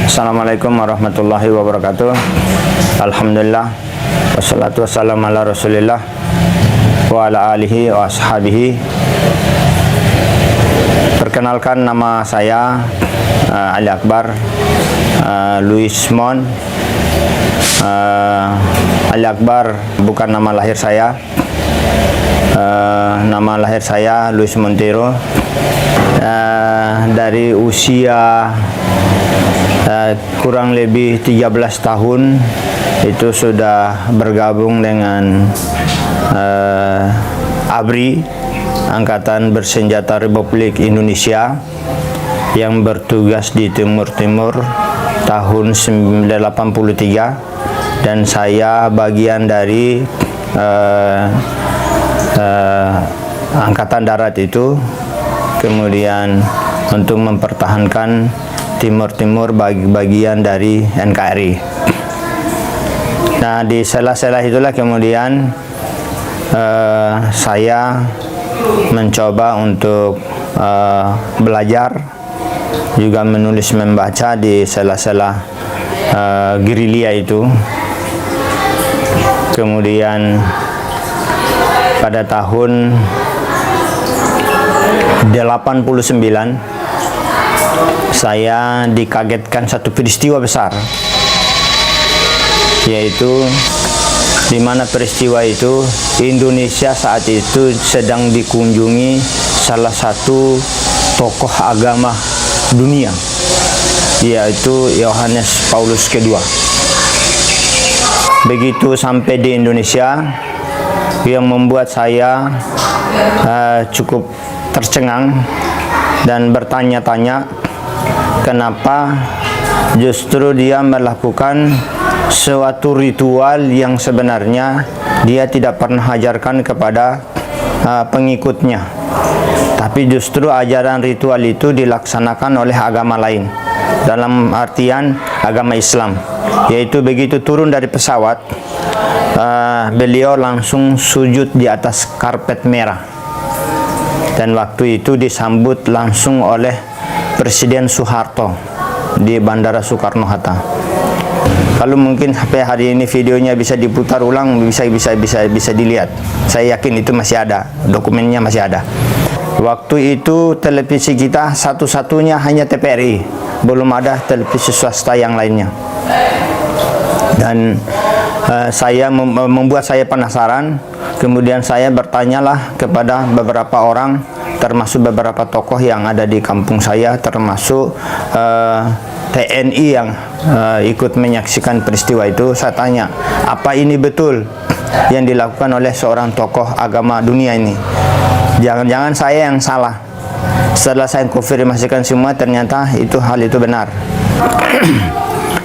Assalamualaikum warahmatullahi wabarakatuh. Alhamdulillah, wassalatu wassalamu ala rasulillah wa ala alihi wa ashabihi. Perkenalkan, nama saya Ali Akbar Louis Mon. Ali Akbar bukan nama lahir saya. Nama lahir saya Louis Montero. Dari usia kurang lebih 13 tahun itu sudah bergabung dengan ABRI, Angkatan Bersenjata Republik Indonesia, yang bertugas di Timur Timur tahun 1983, dan saya bagian dari Angkatan Darat itu, kemudian untuk mempertahankan Timur Timur bagian dari NKRI. Nah, di sela-sela itulah kemudian saya mencoba untuk belajar, juga menulis membaca di sela-sela gerilya itu. Kemudian pada tahun 89 saya dikagetkan satu peristiwa besar, yaitu di mana peristiwa itu Indonesia saat itu sedang dikunjungi salah satu tokoh agama dunia, yaitu Yohanes Paulus II. Begitu sampai di Indonesia, yang membuat saya cukup tercengang dan bertanya-tanya kenapa justru dia melakukan suatu ritual yang sebenarnya dia tidak pernah ajarkan kepada pengikutnya, tapi justru ajaran ritual itu dilaksanakan oleh agama lain, dalam artian agama Islam, yaitu begitu turun dari pesawat beliau langsung sujud di atas karpet merah, dan waktu itu disambut langsung oleh Presiden Soeharto di Bandara Soekarno-Hatta. Kalau mungkin sampai hari ini videonya bisa diputar ulang, bisa dilihat. Saya yakin itu masih ada, dokumennya masih ada. Waktu itu televisi kita satu-satunya hanya TVRI, belum ada televisi swasta yang lainnya. Dan membuat saya penasaran. Kemudian saya bertanyalah kepada beberapa orang, termasuk beberapa tokoh yang ada di kampung saya, termasuk TNI yang ikut menyaksikan peristiwa itu. Saya tanya, apa ini betul yang dilakukan oleh seorang tokoh agama dunia ini? Jangan-jangan saya yang salah. Setelah saya konfirmasikan semua, ternyata hal itu benar.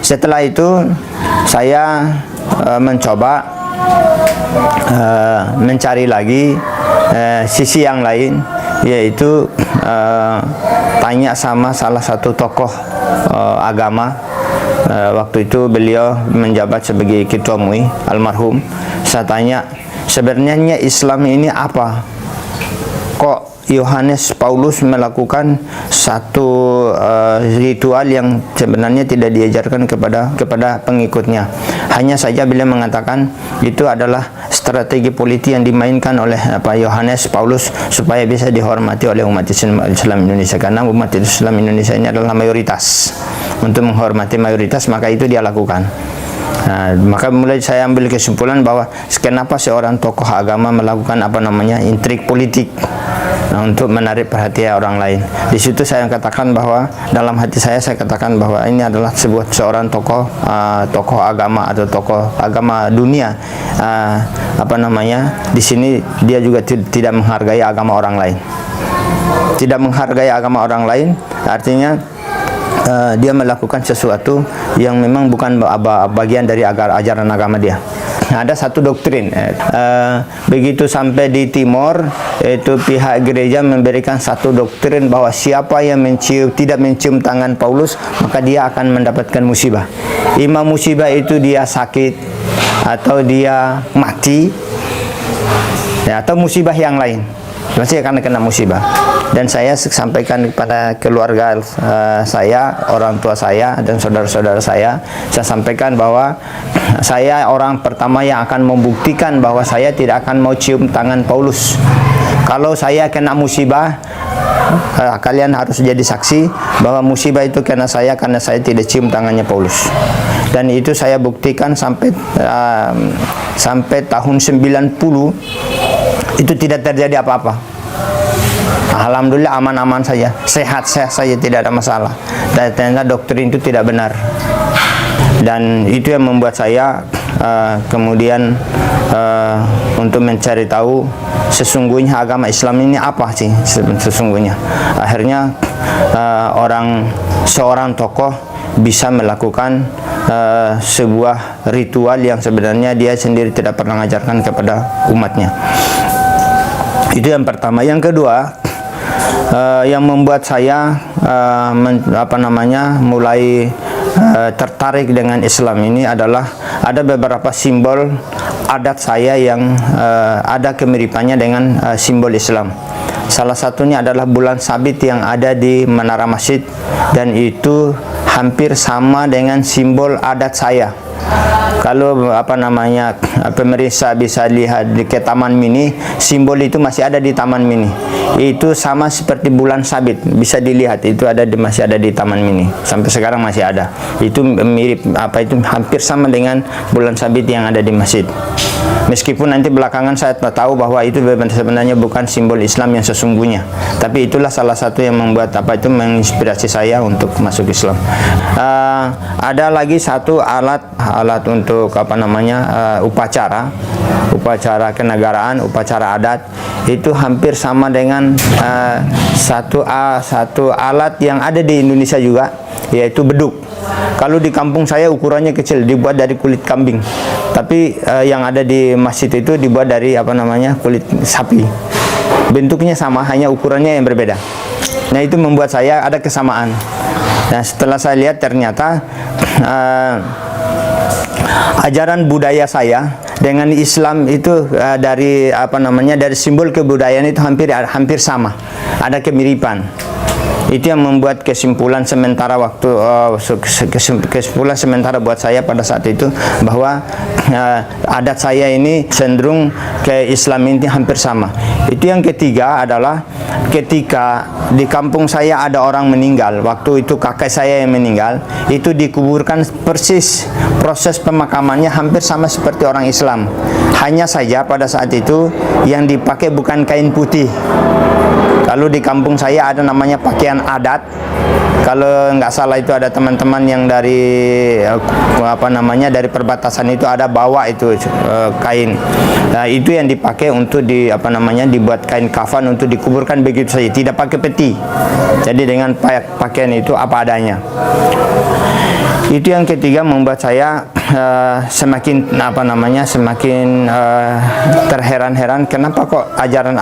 Setelah itu saya mencoba mencari lagi sisi yang lain, yaitu tanya sama salah satu tokoh agama. Waktu itu beliau menjabat sebagai ketua MUI, almarhum. Saya tanya, sebenarnya Islam ini apa? Kok Yohanes Paulus melakukan satu ritual yang sebenarnya tidak diajarkan kepada pengikutnya? Hanya saja beliau mengatakan itu adalah strategi politik yang dimainkan oleh Yohanes Paulus supaya bisa dihormati oleh umat Islam Indonesia, karena umat Islam Indonesia ini adalah mayoritas. Untuk menghormati mayoritas, maka itu dia lakukan. Nah, maka mulai saya ambil kesimpulan bahwa kenapa seorang tokoh agama melakukan intrik politik, untuk menarik perhatian orang lain. Di situ saya katakan bahwa dalam hati saya katakan bahwa ini adalah seorang tokoh agama atau tokoh agama dunia. Di sini dia juga tidak menghargai agama orang lain. Tidak menghargai agama orang lain artinya dia melakukan sesuatu yang memang bukan bagian dari ajaran agama dia. Ada satu doktrin, begitu sampai di Timor, itu pihak gereja memberikan satu doktrin bahwa siapa yang tidak mencium tangan Paulus, maka dia akan mendapatkan musibah. Imam musibah itu dia sakit, atau dia mati, atau musibah yang lain. pasti akan kena musibah. Dan saya sampaikan kepada keluarga saya, orang tua saya dan saudara-saudara saya sampaikan bahwa saya orang pertama yang akan membuktikan bahwa saya tidak akan mau cium tangan Paulus. Kalau saya kena musibah, kalian harus jadi saksi bahwa musibah itu karena saya tidak cium tangannya Paulus. Dan itu saya buktikan sampai tahun 90 itu tidak terjadi apa-apa. Alhamdulillah aman-aman saja, sehat-sehat saja, tidak ada masalah. Dan ternyata doktrin itu tidak benar. Dan itu yang membuat saya kemudian untuk mencari tahu sesungguhnya agama Islam ini apa sih sesungguhnya. Akhirnya seorang tokoh bisa melakukan sebuah ritual yang sebenarnya dia sendiri tidak pernah mengajarkan kepada umatnya. Itu yang pertama. Yang kedua, yang membuat saya mulai tertarik dengan Islam ini adalah ada beberapa simbol adat saya yang ada kemiripannya dengan simbol Islam. Salah satunya adalah bulan sabit yang ada di menara masjid, dan itu hampir sama dengan simbol adat saya. Kalau pemirsa bisa lihat di Taman Mini, simbol itu masih ada di Taman Mini. Itu sama seperti bulan sabit, bisa dilihat itu masih ada di Taman Mini. Sampai sekarang masih ada. Itu mirip hampir sama dengan bulan sabit yang ada di masjid. Meskipun nanti belakangan saya tahu bahwa itu sebenarnya bukan simbol Islam yang sesungguhnya, tapi itulah salah satu yang membuat menginspirasi saya untuk masuk Islam. Ada lagi satu alat untuk upacara kenegaraan, upacara adat, itu hampir sama dengan satu alat yang ada di Indonesia juga, yaitu beduk. Kalau di kampung saya ukurannya kecil, dibuat dari kulit kambing. Tapi yang ada di masjid itu dibuat dari kulit sapi. Bentuknya sama, hanya ukurannya yang berbeda. Nah, itu membuat saya ada kesamaan. Nah, setelah saya lihat ternyata ajaran budaya saya dengan Islam itu dari simbol kebudayaan itu hampir sama. Ada kemiripan. Itu yang membuat kesimpulan sementara buat saya pada saat itu bahwa adat saya ini cenderung ke Islam ini hampir sama. Itu yang ketiga adalah ketika di kampung saya ada orang meninggal, waktu itu kakek saya yang meninggal, itu dikuburkan persis, proses pemakamannya hampir sama seperti orang Islam. Hanya saja pada saat itu yang dipakai bukan kain putih. Kalau di kampung saya ada namanya pakaian adat. Kalau nggak salah itu ada teman-teman yang dari dari perbatasan itu ada bawa itu kain. Nah, itu yang dipakai untuk dibuat kain kafan untuk dikuburkan begitu saja, tidak pakai peti. Jadi dengan pakaian itu apa adanya. Itu yang ketiga membuat saya semakin terheran-heran kenapa kok ajaran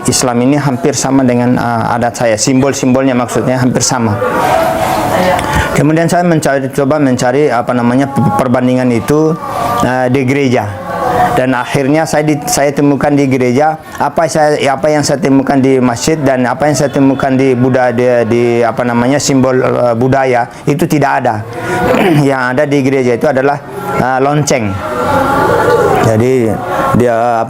Islam ini hampir sama dengan adat saya, simbol-simbolnya maksudnya hampir sama. Kemudian saya coba mencari perbandingan itu di gereja. Dan akhirnya saya temukan di gereja apa yang saya temukan di masjid dan apa yang saya temukan di simbol budaya itu tidak ada. Yang ada di gereja itu adalah lonceng. Jadi dia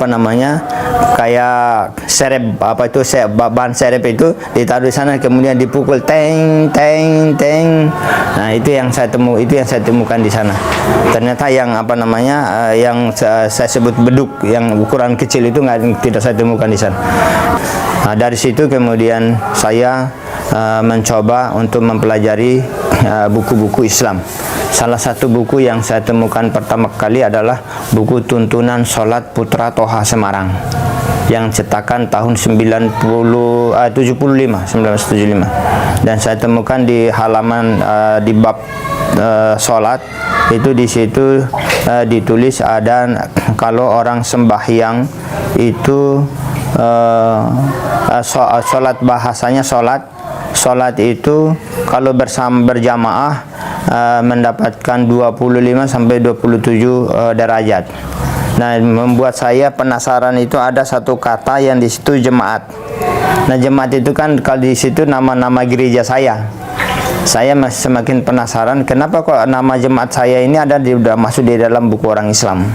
kayak serep bahan serep itu ditaruh di sana, kemudian dipukul teng teng teng. Nah, itu yang saya temukan di sana. Ternyata yang yang saya sebut beduk yang ukuran kecil itu tidak saya temukan di sana. Nah, dari situ kemudian saya mencoba untuk mempelajari buku-buku Islam. Salah satu buku yang saya temukan pertama kali adalah buku Tuntunan Sholat Putra Toha Semarang yang cetakan tahun 1975. Dan saya temukan di halaman di bab sholat itu, di situ ditulis ada kalau orang sembahyang itu sholat, bahasanya sholat itu kalau berjamaah mendapatkan 25 sampai 27 derajat. Nah, membuat saya penasaran itu ada satu kata yang di situ jemaat. Nah, jemaat itu kan kalau di situ nama-nama gereja saya. Saya semakin penasaran kenapa kok nama jemaat saya ini udah masuk di dalam buku orang Islam.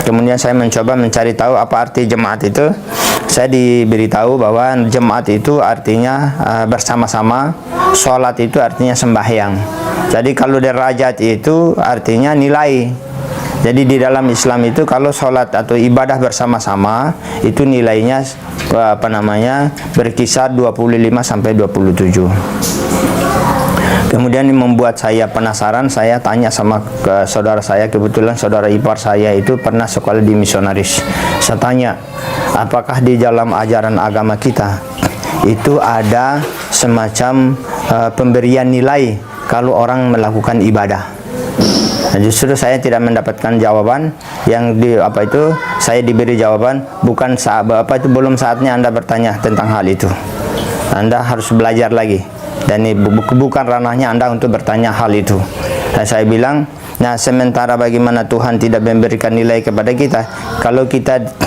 Kemudian saya mencoba mencari tahu apa arti jemaat itu. Saya diberitahu bahwa jemaat itu artinya bersama-sama, sholat itu artinya sembahyang. Jadi kalau derajat itu artinya nilai. Jadi di dalam Islam itu kalau sholat atau ibadah bersama-sama itu nilainya berkisar 25 sampai 27. Kemudian membuat saya penasaran, saya tanya sama saudara saya, kebetulan saudara ipar saya itu pernah sekolah di misionaris. Saya tanya, apakah di dalam ajaran agama kita itu ada semacam pemberian nilai kalau orang melakukan ibadah? Nah, justru saya tidak mendapatkan jawaban. Saya diberi jawaban, belum saatnya Anda bertanya tentang hal itu. Anda harus belajar lagi. Dan ini bukan ranahnya Anda untuk bertanya hal itu. Nah, saya bilang, nah sementara bagaimana Tuhan tidak memberikan nilai kepada kita. Kalau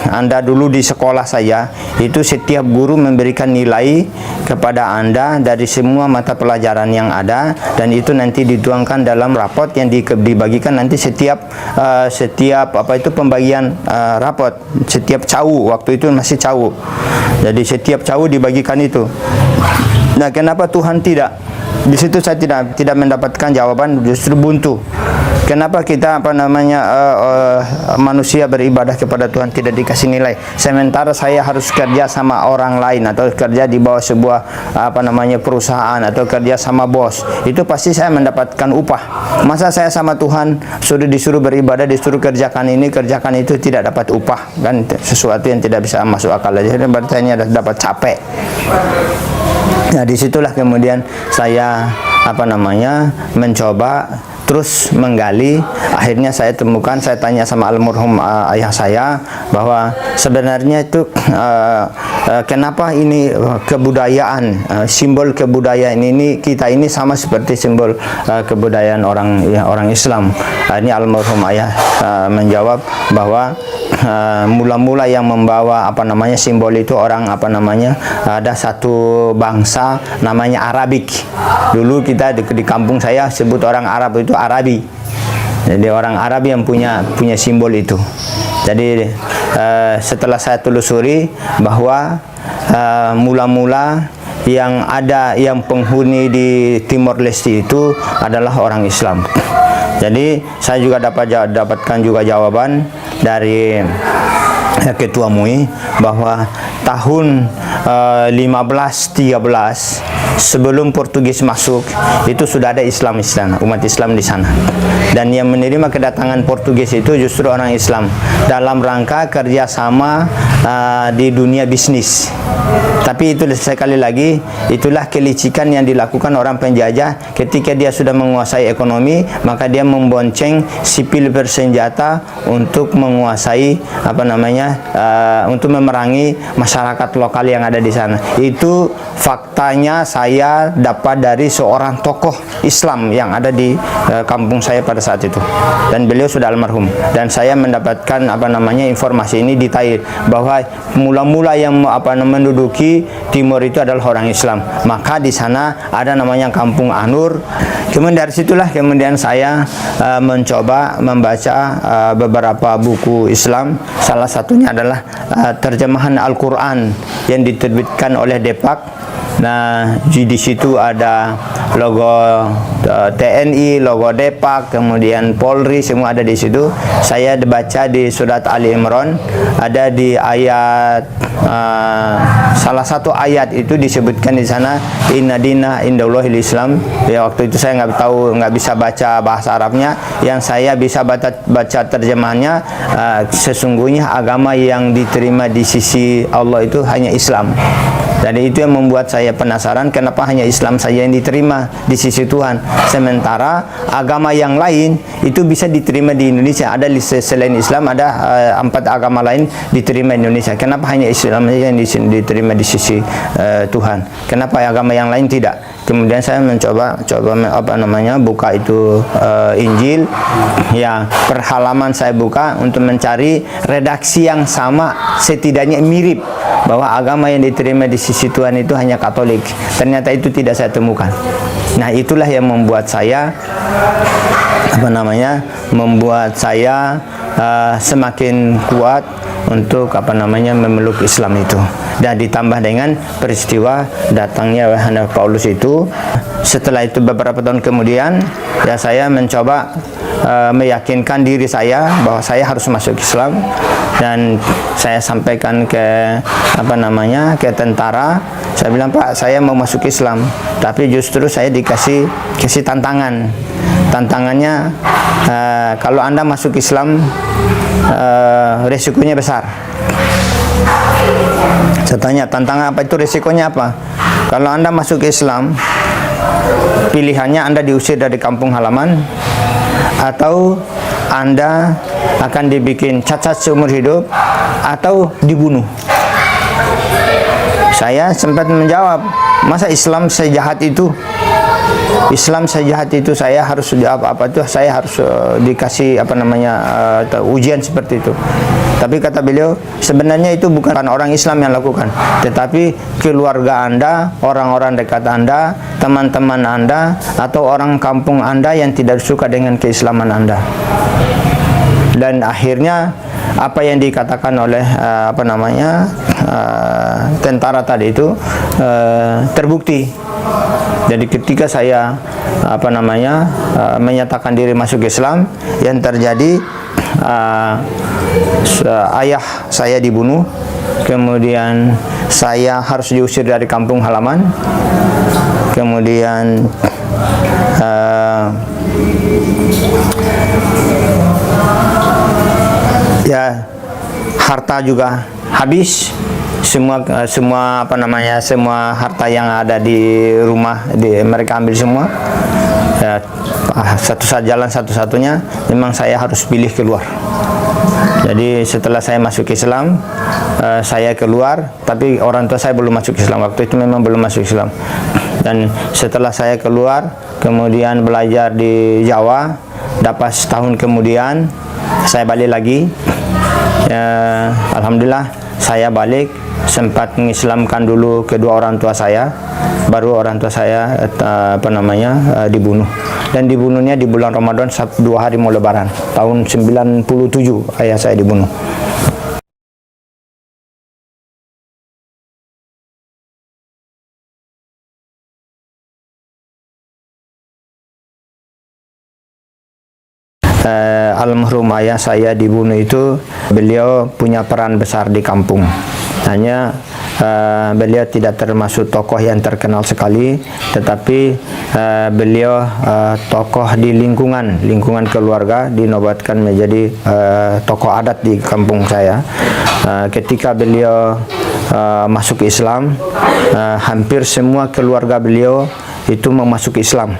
Anda dulu di sekolah saja, itu setiap guru memberikan nilai kepada Anda dari semua mata pelajaran yang ada, dan itu nanti dituangkan dalam rapot yang dibagikan nanti setiap pembagian rapot, setiap cawu, waktu itu masih cawu. Jadi setiap cawu dibagikan itu. Nah, kenapa Tuhan tidak? Di situ saya tidak mendapatkan jawaban, justru buntu. Kenapa kita manusia beribadah kepada Tuhan tidak dikasih nilai, sementara saya harus kerja sama orang lain atau kerja di bawah sebuah perusahaan atau kerja sama bos, itu pasti saya mendapatkan upah. Masa saya sama Tuhan disuruh beribadah, disuruh kerjakan ini kerjakan itu, tidak dapat upah? Kan sesuatu yang tidak bisa masuk akal aja. Berarti ini ada dapat capek. Nah, disitulah kemudian saya mencoba terus menggali. Akhirnya saya temukan, saya tanya sama almarhum ayah saya bahwa sebenarnya itu kenapa ini kebudayaan, simbol kebudayaan ini kita ini sama seperti simbol kebudayaan orang Islam. Ini almarhum ayah menjawab bahwa mula-mula yang membawa simbol itu orang ada satu bangsa namanya Arabik. Dulu kita di kampung saya sebut orang Arab itu Arabi. Jadi orang Arab yang punya simbol itu. Jadi setelah saya telusuri bahwa mula-mula yang penghuni di Timor Leste itu adalah orang Islam. Jadi saya juga dapatkan juga jawaban dari Ketua MUI bahwa tahun 1513 sebelum Portugis masuk itu sudah ada Islam di sana, umat Islam di sana. Dan yang menerima kedatangan Portugis itu justru orang Islam dalam rangka kerjasama di dunia bisnis. Tapi itu sekali lagi, itulah kelicikan yang dilakukan orang penjajah. Ketika dia sudah menguasai ekonomi, maka dia membonceng sipil bersenjata untuk menguasai untuk memerangi masyarakat lokal yang ada di sana. Itu faktanya saya dapat dari seorang tokoh Islam yang ada di kampung saya pada saat itu, dan beliau sudah almarhum. Dan saya mendapatkan informasi ini detail bahwa mula-mula yang menduduki Timur itu adalah orang Islam. Maka di sana ada namanya Kampung Anur. Kemudian dari situlah kemudian saya mencoba membaca beberapa buku Islam. Salah satunya adalah terjemahan Al-Quran yang diterbitkan oleh Depak. Nah, di situ ada logo TNI, logo Depak, kemudian Polri, semua ada di situ. Saya baca di surat Ali Imran, ada di ayat salah satu ayat itu disebutkan di sana inna dina indallahil Islam. Ya, waktu itu saya nggak bisa baca bahasa Arabnya. Yang saya bisa baca terjemahannya, sesungguhnya agama yang diterima di sisi Allah itu hanya Islam. Jadi itu yang membuat saya saya penasaran kenapa hanya Islam saja yang diterima di sisi Tuhan, sementara agama yang lain itu bisa diterima di Indonesia. Ada selain Islam ada 4 agama lain diterima di Indonesia. Kenapa hanya Islam saja yang diterima di sisi Tuhan? Kenapa agama yang lain tidak? Kemudian saya mencoba buka itu Injil, ya, per halaman saya buka untuk mencari redaksi yang sama, setidaknya mirip, bahwa agama yang diterima di sisi Tuhan itu hanya Katolik. Ternyata itu tidak saya temukan. Nah, itulah yang membuat saya semakin kuat untuk memeluk Islam itu. Dan ditambah dengan peristiwa datangnya Yohanes Paulus itu. Setelah itu beberapa tahun kemudian, ya, saya mencoba meyakinkan diri saya bahwa saya harus masuk Islam, dan saya sampaikan ke ke tentara. Saya bilang, Pak, saya mau masuk Islam, tapi justru saya dikasih tantangan. Tantangannya, kalau Anda masuk Islam, resikonya besar. Saya tanya, tantangan apa itu, resikonya apa? Kalau Anda masuk Islam, pilihannya Anda diusir dari kampung halaman, atau Anda akan dibikin cacat seumur hidup, atau dibunuh. Saya sempat menjawab, masa Islam sejahat itu? Islam sejahat itu, saya harus saya harus dikasih ujian seperti itu. Tapi kata beliau, sebenarnya itu bukan orang Islam yang lakukan, tetapi keluarga Anda, orang-orang dekat Anda, teman-teman Anda, atau orang kampung Anda yang tidak suka dengan keislaman Anda. Dan akhirnya apa yang dikatakan oleh tentara tadi itu terbukti. Jadi ketika saya menyatakan diri masuk Islam, yang terjadi ayah saya dibunuh, kemudian saya harus diusir dari kampung halaman, kemudian ya, harta juga habis. Semua harta yang ada di rumah mereka ambil semua. Ya, jalan satu-satunya memang saya harus pilih keluar. Jadi setelah saya masuk Islam, saya keluar, tapi orang tua saya belum masuk Islam. Waktu itu memang belum masuk Islam. Dan setelah saya keluar, kemudian belajar di Jawa, dapat setahun kemudian saya balik lagi. Alhamdulillah saya balik, sempat mengislamkan dulu kedua orang tua saya, baru orang tua saya dibunuh. Dan dibunuhnya di bulan Ramadan, 2 hari mau Lebaran tahun 97 ayah saya dibunuh. Almarhum ayah saya dibunuh itu, beliau punya peran besar di kampung. Hanya beliau tidak termasuk tokoh yang terkenal sekali, tetapi beliau tokoh di lingkungan keluarga, dinobatkan menjadi tokoh adat di kampung saya. Ketika beliau masuk Islam, hampir semua keluarga beliau itu memasuki Islam,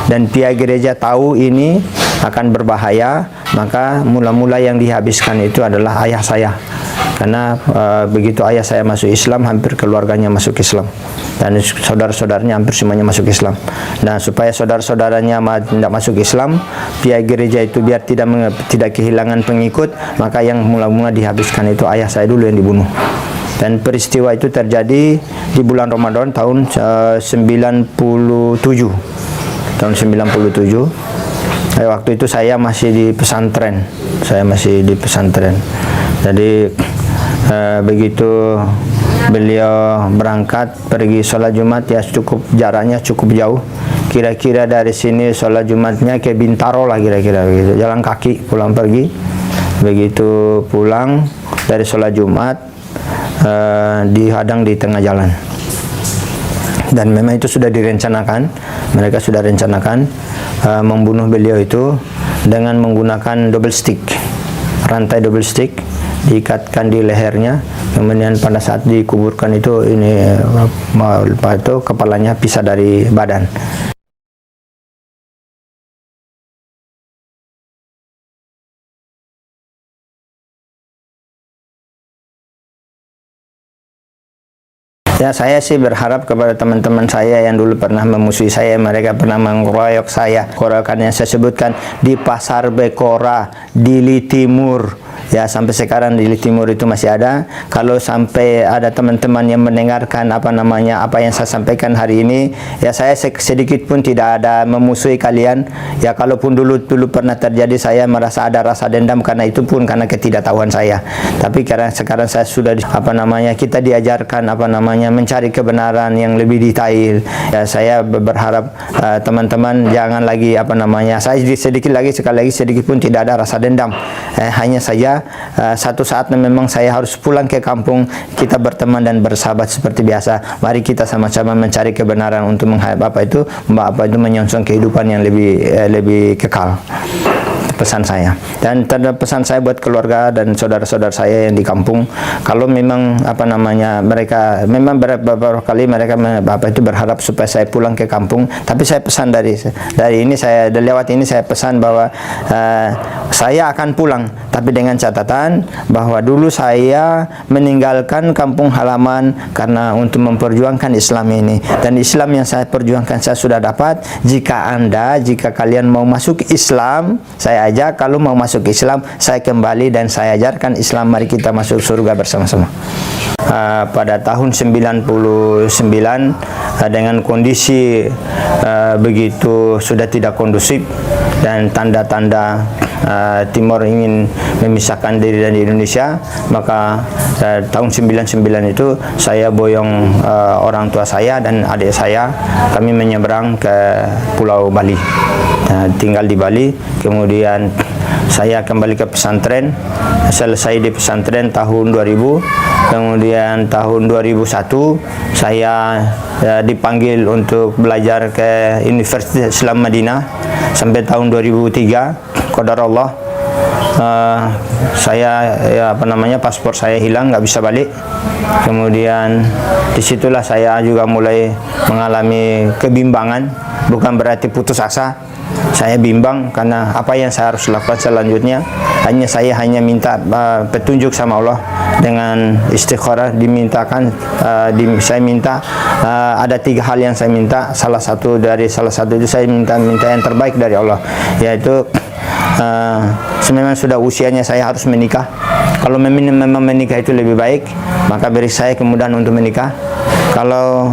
dan pihak gereja tahu ini akan berbahaya, maka mula-mula yang dihabiskan itu adalah ayah saya. Karena begitu ayah saya masuk Islam, hampir keluarganya masuk Islam, dan saudara-saudaranya hampir semuanya masuk Islam. Nah, supaya saudara-saudaranya tidak masuk Islam, pihak gereja itu biar tidak kehilangan pengikut, maka yang mula-mula dihabiskan itu ayah saya dulu yang dibunuh. Dan peristiwa itu terjadi di bulan Ramadan tahun 97. Tahun 97. Waktu itu saya masih di pesantren. Jadi begitu beliau berangkat pergi sholat Jumat, ya jaraknya cukup jauh. Kira-kira dari sini sholat Jumatnya ke Bintaro lah, kira-kira begitu. Jalan kaki pulang pergi. Begitu pulang dari sholat Jumat, dihadang di tengah jalan. Dan memang itu sudah direncanakan, mereka sudah rencanakan membunuh beliau itu dengan menggunakan double stick, rantai double stick, diikatkan di lehernya, kemudian pada saat dikuburkan itu kepalanya pisah dari badan. Ya, saya sih berharap kepada teman-teman saya yang dulu pernah memusuhi saya, mereka pernah mengeroyok saya, keroyokan yang saya sebutkan di Pasar Bekora, Dili Timur. Ya, sampai sekarang di Timur itu masih ada. Kalau sampai ada teman-teman yang mendengarkan apa yang saya sampaikan hari ini, ya saya sedikit pun tidak ada memusuhi kalian. Ya, kalaupun dulu pernah terjadi, saya merasa ada rasa dendam karena itu pun karena ketidaktahuan saya. Tapi karena sekarang saya sudah kita diajarkan mencari kebenaran yang lebih detail. Ya, saya berharap teman-teman jangan lagi saya sekali lagi sedikit pun tidak ada rasa dendam. Hanya saja satu saat memang saya harus pulang ke kampung, kita berteman dan bersahabat seperti biasa. Mari kita sama-sama mencari kebenaran untuk menyongsong kehidupan yang lebih kekal. Pesan saya, dan pesan saya buat keluarga dan saudara-saudara saya yang di kampung, kalau memang mereka memang beberapa kali mereka berharap supaya saya pulang ke kampung, tapi saya pesan dari ini, saya lewat ini saya pesan bahwa saya akan pulang, tapi dengan catatan bahwa dulu saya meninggalkan kampung halaman karena untuk memperjuangkan Islam ini, dan Islam yang saya perjuangkan saya sudah dapat. Jika kalian mau masuk Islam, saya ajak. Kalau mau masuk Islam, saya kembali dan saya ajarkan Islam. Mari kita masuk surga bersama-sama. Pada tahun 99 dengan kondisi begitu sudah tidak kondusif dan tanda-tanda Timor ingin memisahkan diri dari Indonesia, maka tahun 99 itu saya boyong orang tua saya dan adik saya, kami menyeberang ke Pulau Bali, tinggal di Bali. Kemudian saya kembali ke pesantren, selesai di pesantren tahun 2000. Kemudian tahun 2001 saya dipanggil untuk belajar ke Universitas Islam Madinah sampai tahun 2003. Qadarullah, saya paspor saya hilang, nggak bisa balik. Kemudian disitulah saya juga mulai mengalami kebimbangan, bukan berarti putus asa. Saya bimbang karena apa yang saya harus lakukan selanjutnya. Saya hanya minta petunjuk sama Allah dengan istikharah, dimintakan. Saya minta ada 3 hal yang saya minta. Salah satu itu saya minta yang terbaik dari Allah, yaitu memang sudah usianya saya harus menikah. Kalau memang menikah itu lebih baik, maka beri saya kemudahan untuk menikah. Kalau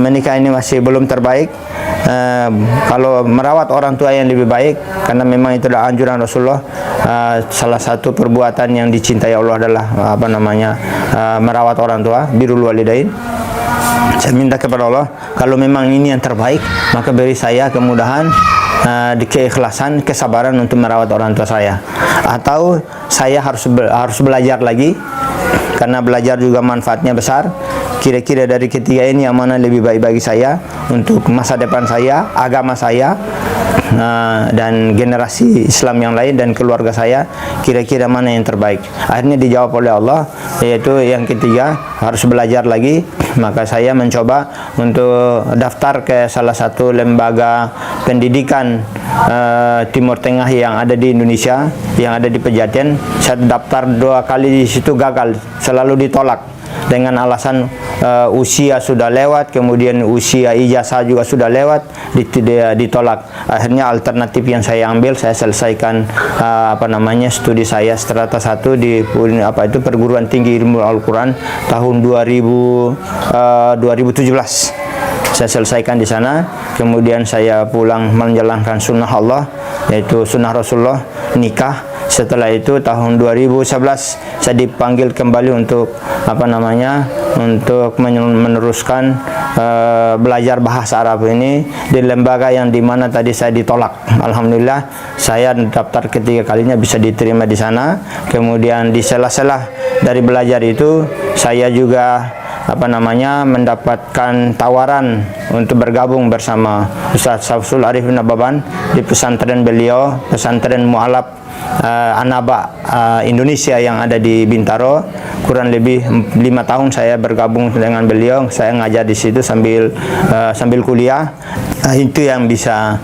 menikah ini masih belum terbaik, kalau merawat orang tua yang lebih baik, karena memang itu adalah anjuran Rasulullah. Salah satu perbuatan yang dicintai Allah adalah merawat orang tua, birrul walidain. Saya minta kepada Allah, kalau memang ini yang terbaik, maka beri saya kemudahan, keikhlasan, kesabaran untuk merawat orang tua saya. Atau saya harus belajar lagi, karena belajar juga manfaatnya besar. Kira-kira dari ketiga ini yang mana lebih baik bagi saya untuk masa depan saya, agama saya, dan generasi Islam yang lain dan keluarga saya, kira-kira mana yang terbaik. Akhirnya dijawab oleh Allah, yaitu yang ketiga, harus belajar lagi. Maka saya mencoba untuk daftar ke salah satu lembaga pendidikan Timur Tengah yang ada di Indonesia, yang ada di Pejaten. Saya daftar 2 kali, di situ gagal, selalu ditolak dengan alasan usia sudah lewat, kemudian usia ijazah juga sudah lewat, ditolak. Akhirnya alternatif yang saya ambil, saya selesaikan studi saya strata 1 di Perguruan Tinggi Ilmu Al-Quran tahun 2017. Saya selesaikan di sana, kemudian saya pulang menjalankan sunnah Allah, yaitu sunnah Rasulullah, nikah. Setelah itu tahun 2011 saya dipanggil kembali untuk untuk meneruskan belajar bahasa Arab ini di lembaga yang dimana tadi saya ditolak. Alhamdulillah saya daftar ketiga kalinya bisa diterima di sana. Kemudian di sela-sela dari belajar itu saya juga mendapatkan tawaran untuk bergabung bersama Ustaz Syamsul Arif Nababan di pesantren beliau, pesantren Mu'alaf Anaba Indonesia yang ada di Bintaro. Kurang lebih 5 tahun saya bergabung dengan beliau. Saya ngajar di situ sambil kuliah. Itu yang bisa